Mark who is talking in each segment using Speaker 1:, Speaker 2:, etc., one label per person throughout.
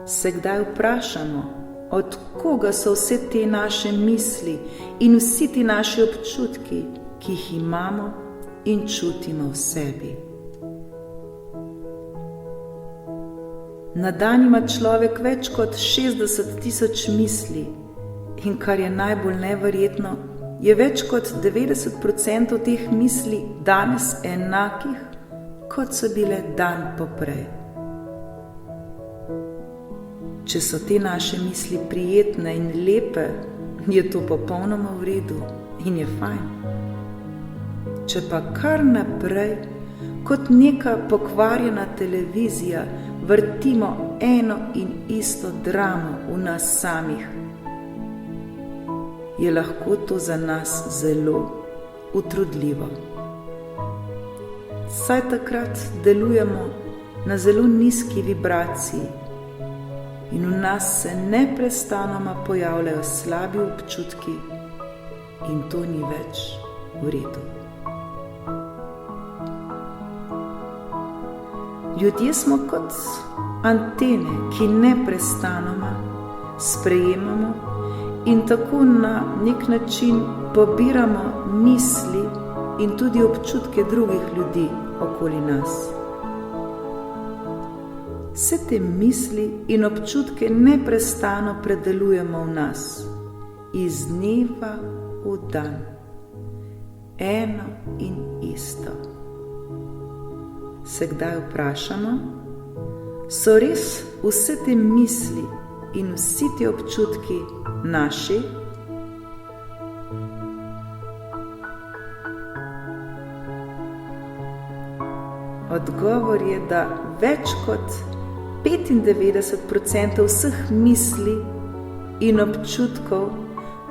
Speaker 1: Se kdaj vprašamo, od koga so vse te naše misli in vsi ti naši občutki, ki jih imamo in čutimo v sebi? Na dan ima človek več kot 60.000 misli in kar je najbolj neverjetno, je več kot 90% teh misli danes enakih, kot so bile dan poprej. Če so te naše misli prijetne in lepe, je to popolnoma v redu in je fajn. Če pa kar naprej, kot neka pokvarjena televizija, vrtimo eno in isto dramo v nas samih, je lahko to za nas zelo utrudljivo. Saj takrat delujemo na zelo nizki vibraciji in v nas se neprestanoma pojavljajo slabi občutki in to ni več v redu. Ljudje smo kot antene, ki neprestanoma sprejemamo in tako na nek način pobiramo misli in tudi občutke drugih ljudi okoli nas. Vse te misli in občutke neprestano predelujemo v nas, iz dneva v dan, eno in isto. Se kdaj vprašamo, so res vse te misli in vsi ti občutki naši? Odgovor je, da več kot 95% vseh misli in občutkov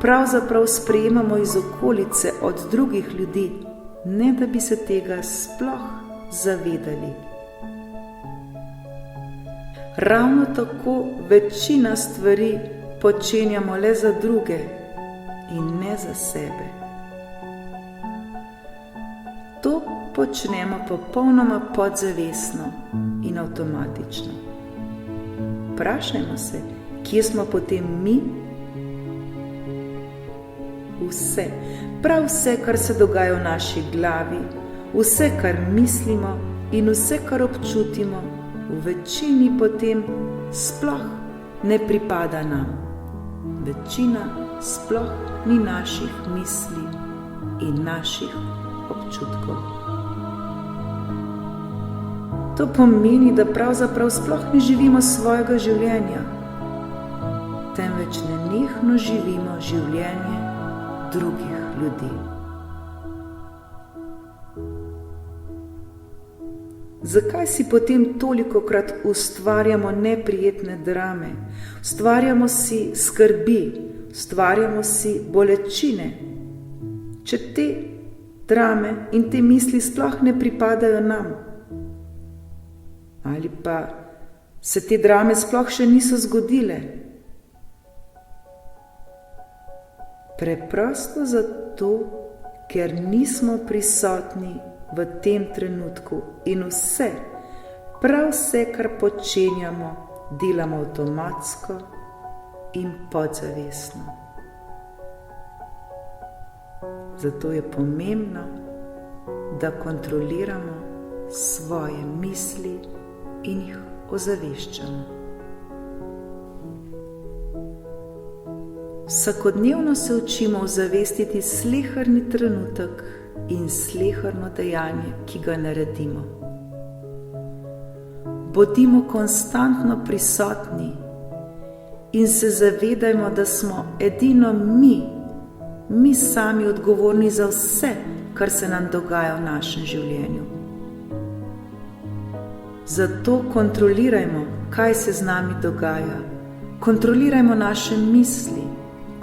Speaker 1: pravzaprav sprejemamo iz okolice od drugih ljudi, ne da bi se tega sploh zavedali. Ravno tako večina stvari počenjamo le za druge in ne za sebe. To počnemo popolnoma podzavestno in avtomatično. Vprašajmo se, kje smo potem mi? Vse, prav vse, kar se dogaja v naši glavi, vse, kar mislimo in vse, kar občutimo, v večini potem sploh ne pripada nam. Večina sploh ni naših misli in naših občutkov. To pomeni, da pravzaprav sploh ne živimo svojega življenja, temveč nenehno živimo življenje drugih ljudi. Zakaj si potem tolikokrat ustvarjamo neprijetne drame, ustvarjamo si skrbi, ustvarjamo si bolečine, če te drame in te misli sploh ne pripadajo nam? Ali pa se te drame sploh še niso zgodile? Preprosto zato, ker nismo prisotni v tem trenutku in vse, prav vse, kar počenjamo, delamo avtomatsko in podzavestno. Zato je pomembno, da kontroliramo svoje misli in jih ozaveščamo. Vsakodnevno se učimo ozavestiti sleherni trenutek in sleherno dejanje, ki ga naredimo. Bodimo konstantno prisotni in se zavedajmo, da smo edino mi sami odgovorni za vse, kar se nam dogaja v našem življenju. Zato kontrolirajmo, kaj se z nami dogaja, kontrolirajmo naše misli,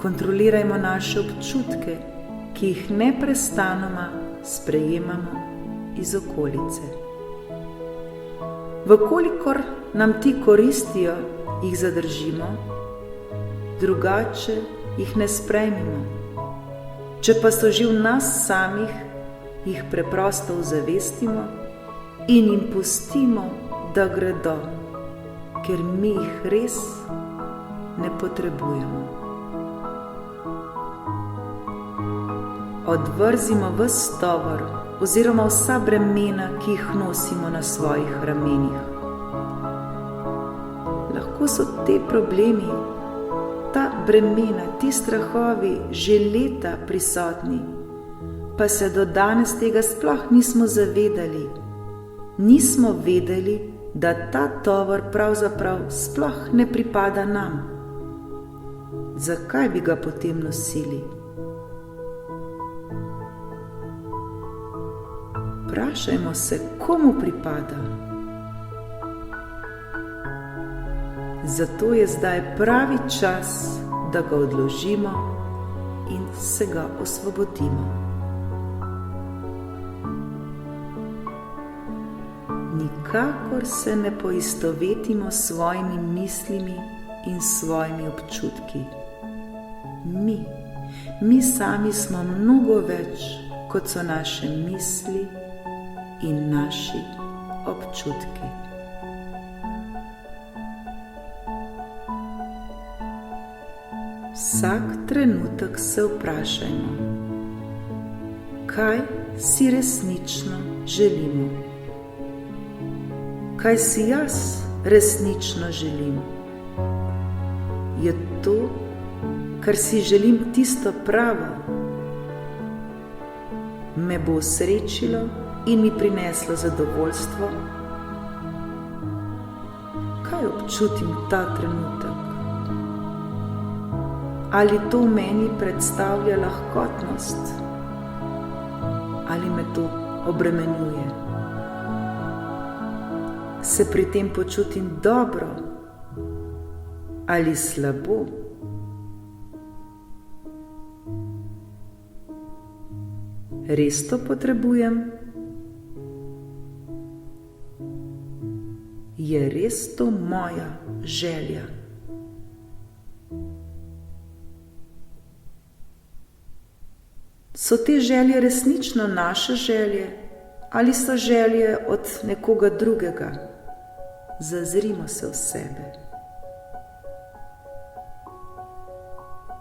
Speaker 1: kontrolirajmo naše občutke, ki jih neprestanoma sprejemamo iz okolice. Vkolikor nam ti koristijo, jih zadržimo, drugače jih ne sprejmimo. Če pa so že v nas samih, jih preprosto ozavestimo in jim pustimo, da gredo. ker mi jih res ne potrebujemo. Odvrzimo ves tovor oziroma vsa bremena, ki jih nosimo na svojih ramenih. Lahko so te problemi, ta bremena, ti strahovi že leta prisotni, pa se do danes tega sploh nismo zavedali. Nismo vedeli, da ta tovor pravzaprav sploh ne pripada nam. Zakaj bi ga potem nosili? Vprašajmo se, komu pripada. Zato je zdaj pravi čas, da ga odložimo in se ga osvobodimo. Nikakor se ne poistovetimo s svojimi mislimi in svojimi občutki. Mi sami smo mnogo več, kot so naše misli in naši občutki. Vsak trenutek se vprašajmo, kaj si resnično želimo. Kaj si jaz resnično želim? Je to, kar si želim, tisto pravo? Me bo osrečilo in mi prineslo zadovoljstvo? Kaj občutim ta trenutek? Ali to v meni predstavlja lahkotnost? Ali me to obremenjuje? Se pri tem počutim dobro ali slabo? Res to potrebujem? Je res to moja želja? So te želje resnično naše želje ali so želje od nekoga drugega? Zazrimo se v sebe.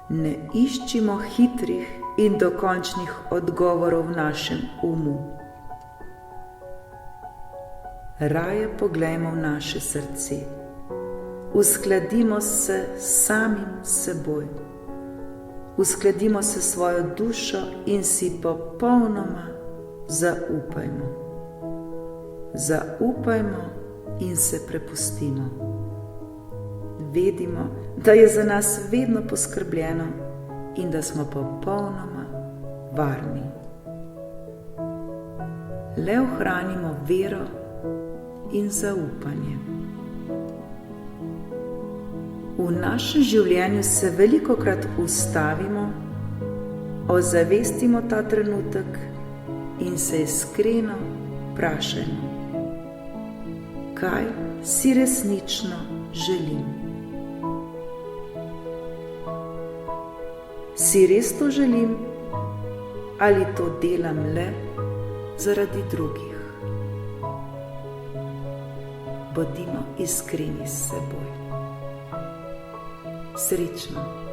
Speaker 1: Ne iščimo hitrih in dokončnih odgovorov v našem umu. Raje poglejmo v naše srce. Uskladimo se s samim seboj. Uskladimo se s svojo dušo in si popolnoma zaupajmo. Zaupajmo in se prepustimo. Vedimo, da je za nas vedno poskrbljeno in da smo popolnoma varni. Le ohranimo vero in zaupanje. V našem življenju se velikokrat ustavimo, ozavestimo ta trenutek in se iskreno vprašajmo, kaj si resnično želim. Si res to želim ali to delam le zaradi drugih? Bodimo iskreni s seboj. Srečno!